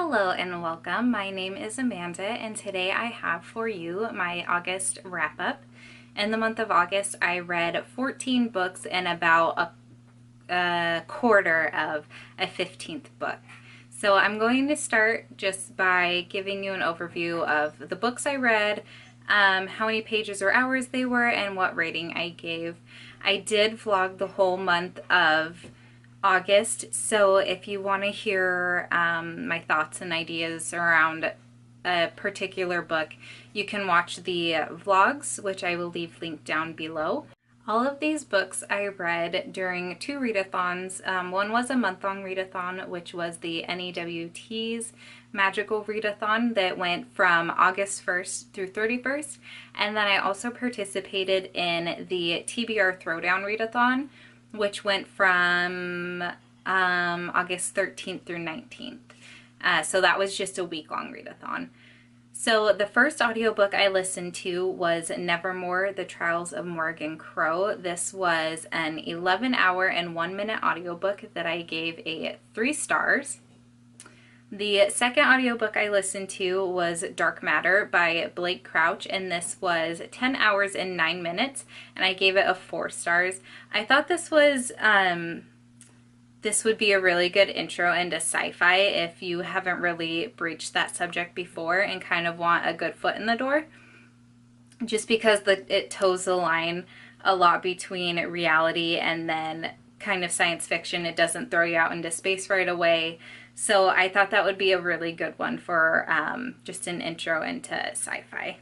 Hello and welcome. My name is Amanda and today I have for you my August wrap-up. In the month of August I read 14 books and about a quarter of a 15th book. So I'm going to start just by giving you an overview of the books I read, how many pages or hours they were, and what rating I gave. I did vlog the whole month of August, so if you want to hear my thoughts and ideas around a particular book, you can watch the vlogs, which I will leave linked down below. All of these books I read during two readathons. One was a month-long readathon, which was the N.E.W.T.s Magical Readathon that went from August 1st through 31st, and then I also participated in the TBR Throwdown readathon, which went from August 13th through 19th. So that was just a week-long readathon. So the first audiobook I listened to was Nevermore, The Trials of Morgan Crow. This was an 11-hour and 1-minute audiobook that I gave 3 stars. The second audiobook I listened to was Dark Matter by Blake Crouch, and this was 10 hours and 9 minutes, and I gave it 4 stars. I thought this was this would be a really good intro into sci-fi if you haven't really breached that subject before and kind of want a good foot in the door, just because it toes the line a lot between reality and then kind of science fiction. It doesn't throw you out into space right away. So I thought that would be a really good one for just an intro into sci-fi.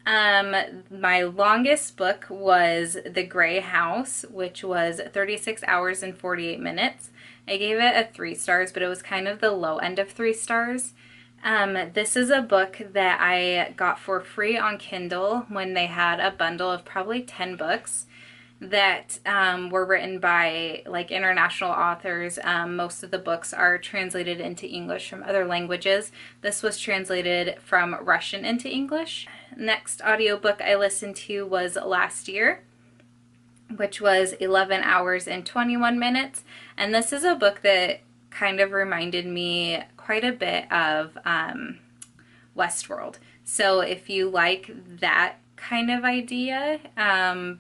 My longest book was The Gray House, which was 36 hours and 48 minutes. I gave it 3 stars, but it was kind of the low end of 3 stars. This is a book that I got for free on Kindle when they had a bundle of probably 10 books that were written by like international authors. Most of the books are translated into English from other languages. This was translated from Russian into English. Next audiobook I listened to was Last Year, which was 11 hours and 21 minutes. And this is a book that kind of reminded me quite a bit of Westworld. So if you like that kind of idea,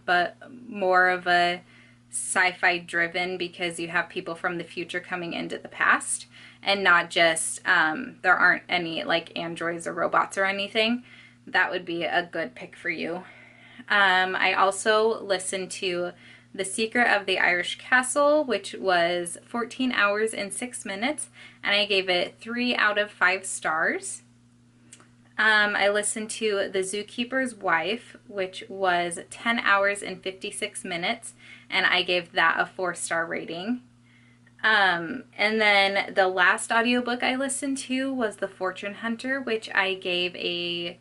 but more of a sci-fi driven, because you have people from the future coming into the past and not just there aren't any like androids or robots or anything, that would be a good pick for you. I also listened to The Secret of the Irish Castle, which was 14 hours and 6 minutes, and I gave it 3 out of 5 stars. I listened to The Zookeeper's Wife, which was 10 hours and 56 minutes, and I gave that a 4-star rating. And then the last audiobook I listened to was The Fortune Hunter, which I gave a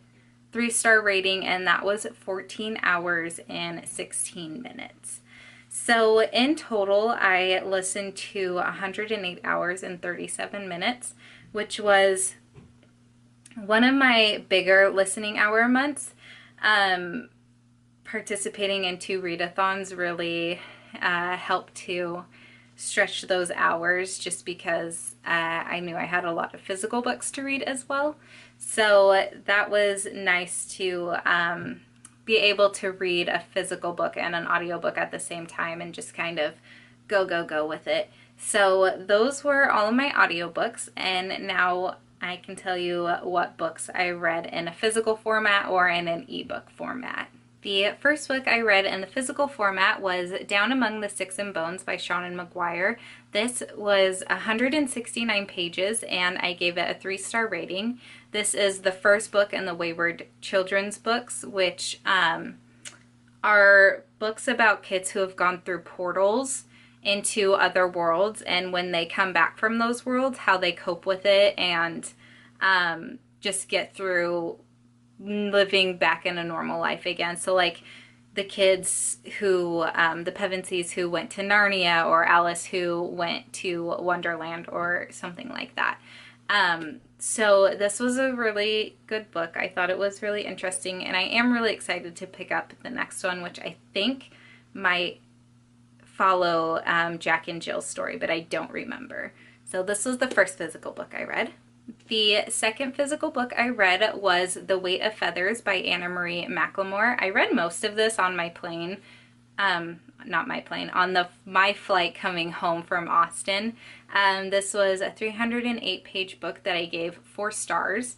3-star rating, and that was 14 hours and 16 minutes. So in total, I listened to 108 hours and 37 minutes, which was one of my bigger listening hour months. Participating in 2 readathons really helped to stretch those hours, just because I knew I had a lot of physical books to read as well. So that was nice to be able to read a physical book and an audiobook at the same time and just kind of go with it. So those were all of my audiobooks, and now I can tell you what books I read in a physical format or in an ebook format. The first book I read in the physical format was Down Among the Sticks and Bones by Seanan McGuire. This was 169 pages, and I gave it a 3-star rating. This is the first book in the Wayward Children's books, which are books about kids who have gone through portals into other worlds, and when they come back from those worlds, how they cope with it and just get through living back in a normal life again. So like the kids who, the Pevensies who went to Narnia, or Alice who went to Wonderland or something like that. So this was a really good book. I thought it was really interesting, and I am really excited to pick up the next one, which I think might follow Jack and Jill's story, but I don't remember. So this was the first physical book I read. The second physical book I read was The Weight of Feathers by Anna Marie McLemore. I read most of this on my plane, not my plane, on my flight coming home from Austin. This was a 308-page book that I gave 4 stars.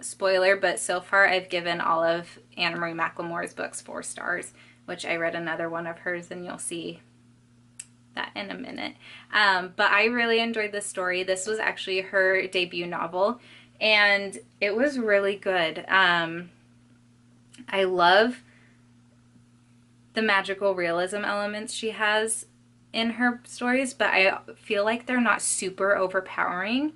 Spoiler, but so far I've given all of Anna Marie McLemore's books 4 stars, which I read another one of hers, and you'll see that in a minute. But I really enjoyed this story. This was actually her debut novel, and it was really good. I love the magical realism elements she has in her stories, but I feel like they're not super overpowering.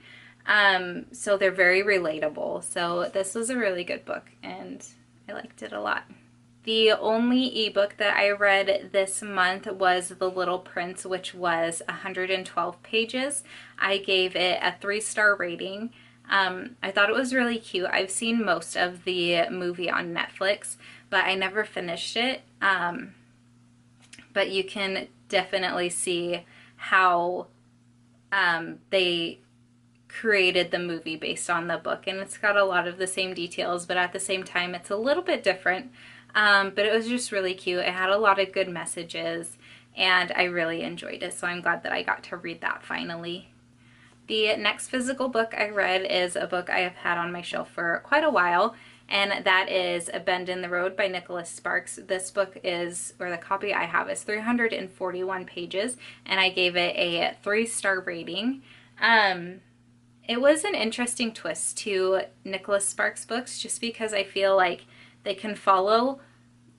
So they're very relatable. So this was a really good book, and I liked it a lot. The only ebook that I read this month was The Little Prince, which was 112 pages. I gave it a 3-star rating. I thought it was really cute. I've seen most of the movie on Netflix, but I never finished it. But you can definitely see how they created the movie based on the book, and it's got a lot of the same details, but at the same time it's a little bit different. But it was just really cute. It had a lot of good messages, and I really enjoyed it, so I'm glad that I got to read that finally. The next physical book I read is a book I have had on my shelf for quite a while, and that is A Bend in the Road by Nicholas Sparks. This book is, or the copy I have, is 341 pages, and I gave it a 3-star rating. It was an interesting twist to Nicholas Sparks books, just because I feel like they can follow,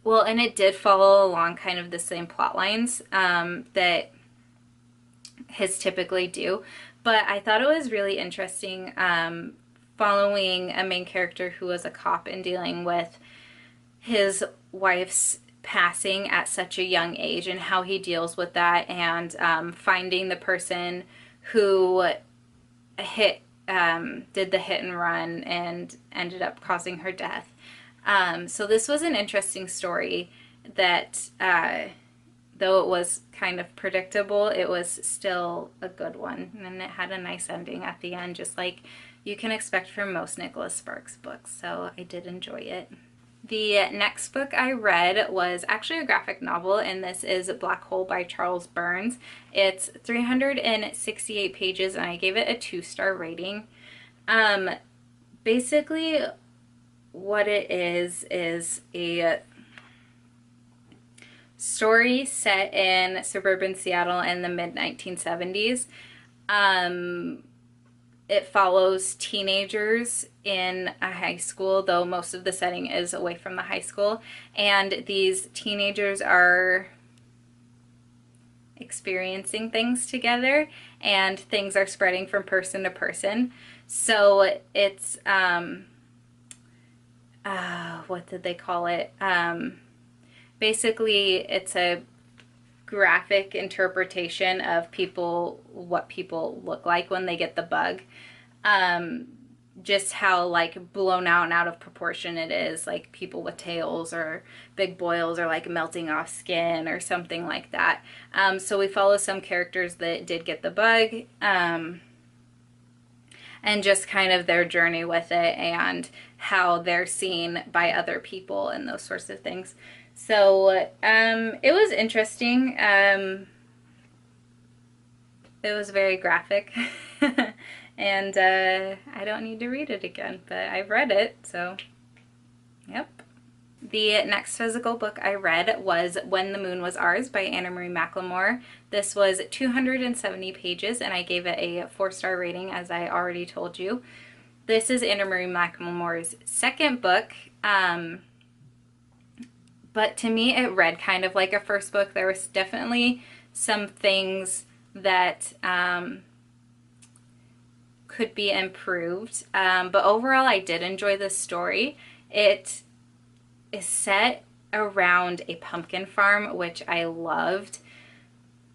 well, and it did follow along kind of the same plot lines that his typically do, but I thought it was really interesting following a main character who was a cop and dealing with his wife's passing at such a young age, and how he deals with that, and finding the person who did the hit and run and ended up causing her death. So this was an interesting story that, though it was kind of predictable, it was still a good one, and it had a nice ending at the end, just like you can expect from most Nicholas Sparks books, so I did enjoy it. The next book I read was actually a graphic novel, and this is Black Hole by Charles Burns. It's 368 pages, and I gave it a 2-star rating. Basically, what it is a story set in suburban Seattle in the mid-1970s. It follows teenagers in a high school, though most of the setting is away from the high school, and these teenagers are experiencing things together, and things are spreading from person to person. So it's what did they call it? Basically, it's a graphic interpretation of what people look like when they get the bug. Just how like blown out and out of proportion it is, like people with tails or big boils or like melting off skin or something like that. So we follow some characters that did get the bug, and just kind of their journey with it and how they're seen by other people and those sorts of things. So it was interesting. It was very graphic. And I don't need to read it again, but I've read it, so yep. The next physical book I read was When the Moon Was Ours by Anna Marie McLemore. This was 270 pages, and I gave it a 4-star rating, as I already told you. This is Anna Marie McLemore's second book, but to me it read kind of like a first book. There was definitely some things that could be improved, but overall I did enjoy this story. It is set around a pumpkin farm, which I loved.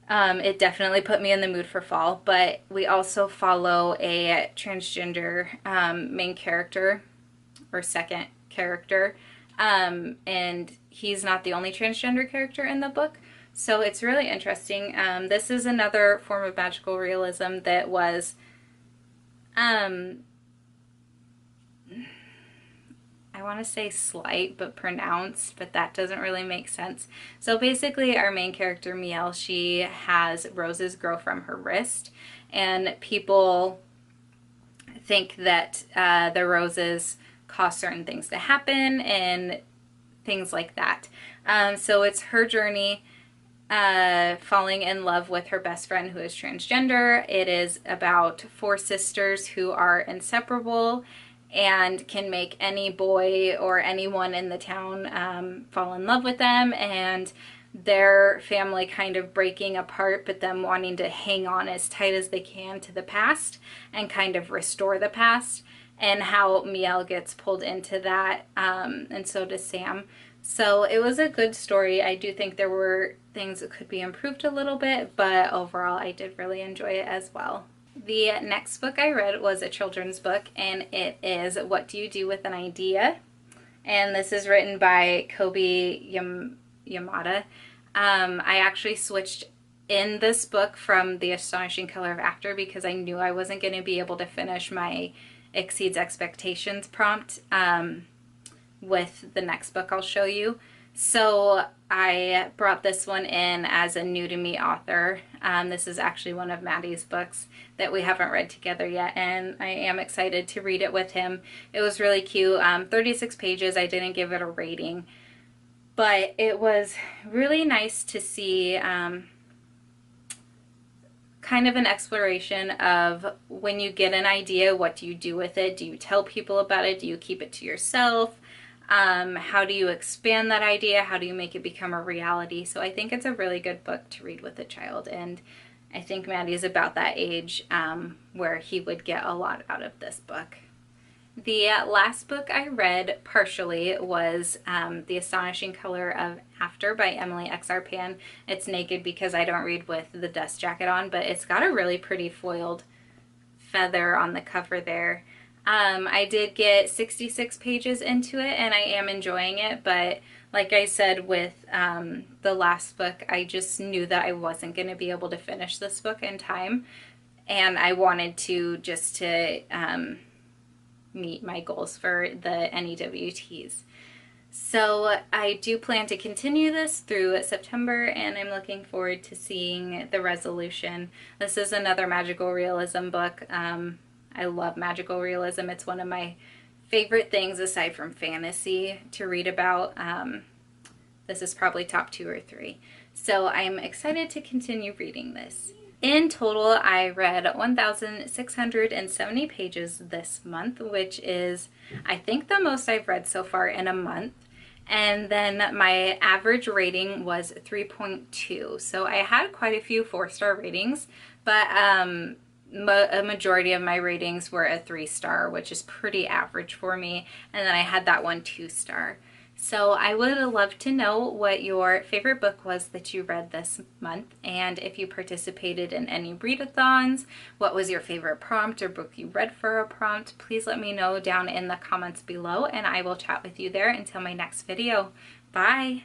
It definitely put me in the mood for fall, but we also follow a transgender main character, or second character, and he's not the only transgender character in the book, so it's really interesting. This is another form of magical realism that was I want to say slight but pronounced, but that doesn't really make sense. So basically our main character, Miel, she has roses grow from her wrist, and people think that the roses cause certain things to happen and things like that. So it's her journey falling in love with her best friend who is transgender. It is about four sisters who are inseparable and can make any boy or anyone in the town fall in love with them, and their family kind of breaking apart, but them wanting to hang on as tight as they can to the past and kind of restore the past, and how Miel gets pulled into that, and so does Sam. So it was a good story. I do think there were things that could be improved a little bit, but overall I did really enjoy it as well. The next book I read was a children's book, and it is What Do You Do with an Idea? And this is written by Kobe Yamada. I actually switched in this book from The Astonishing Color of After because I knew I wasn't going to be able to finish my Exceeds Expectations prompt with the next book I'll show you. So I brought this one in as a new to me author. This is actually one of Maddie's books that we haven't read together yet, and I am excited to read it with him. It was really cute. 36 pages. I didn't give it a rating, but it was really nice to see kind of an exploration of when you get an idea, what do you do with it? Do you tell people about it? Do you keep it to yourself? How do you expand that idea? How do you make it become a reality? So I think it's a really good book to read with a child, and I think Maddie is about that age where he would get a lot out of this book. The last book I read partially was The Astonishing Color of After by Emily X. Arpan. It's naked because I don't read with the dust jacket on, but it's got a really pretty foiled feather on the cover there. I did get 66 pages into it, and I am enjoying it, but like I said with the last book, I just knew that I wasn't going to be able to finish this book in time, and I wanted to just to meet my goals for the N.E.W.T.s. So I do plan to continue this through September, and I'm looking forward to seeing the resolution. This is another magical realism book. I love magical realism. It's one of my favorite things aside from fantasy to read about. This is probably top 2 or 3. So I'm excited to continue reading this. In total, I read 1,670 pages this month, which is, I think, the most I've read so far in a month. And then my average rating was 3.2. So I had quite a few 4-star ratings, but a majority of my ratings were a 3-star, which is pretty average for me. And then I had that one 2-star. So I would love to know what your favorite book was that you read this month, and if you participated in any readathons, what was your favorite prompt or book you read for a prompt. Please let me know down in the comments below, and I will chat with you there until my next video. Bye!